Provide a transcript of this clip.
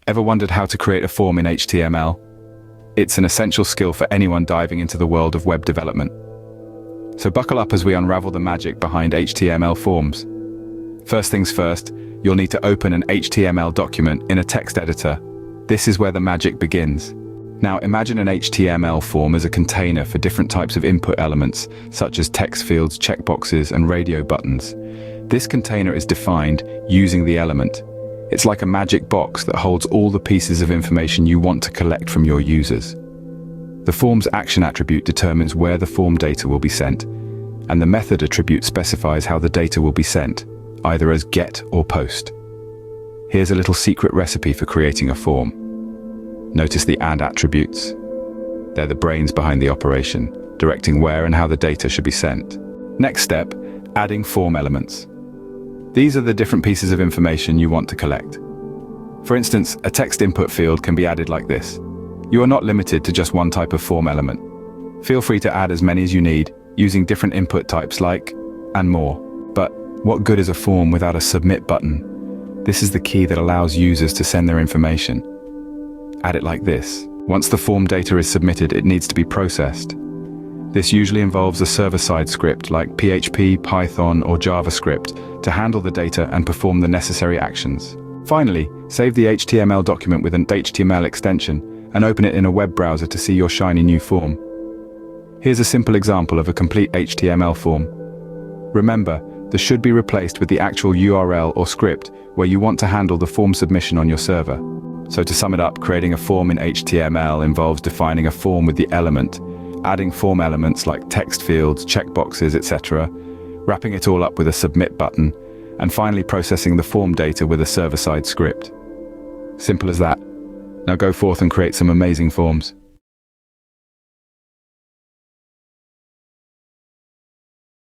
Ever wondered how to create a form in HTML? It's an essential skill for anyone diving into the world of web development. So buckle up as we unravel the magic behind HTML forms. First things first, you'll need to open an HTML document in a text editor. This is where the magic begins. Now imagine an HTML form as a container for different types of input elements, such as text fields, checkboxes, and radio buttons. This container is defined using the element. It's like a magic box that holds all the pieces of information you want to collect from your users. The form's action attribute determines where the form data will be sent, and the method attribute specifies how the data will be sent, either as GET or POST. Here's a little secret recipe for creating a form. Notice the AND attributes. They're the brains behind the operation, directing where and how the data should be sent. Next step, adding form elements. These are the different pieces of information you want to collect. For instance, a text input field can be added like this. You are not limited to just one type of form element. Feel free to add as many as you need, using different input types like, and more. But what good is a form without a submit button? This is the key that allows users to send their information. Add it like this. Once the form data is submitted, it needs to be processed. This usually involves a server-side script like PHP, Python, or JavaScript to handle the data and perform the necessary actions. Finally, save the HTML document with an HTML extension and open it in a web browser to see your shiny new form. Here's a simple example of a complete HTML form. Remember, this should be replaced with the actual URL or script where you want to handle the form submission on your server. So to sum it up, creating a form in HTML involves defining a form with the element, adding form elements like text fields, checkboxes, etc., wrapping it all up with a submit button, and finally processing the form data with a server-side script. Simple as that. Now go forth and create some amazing forms.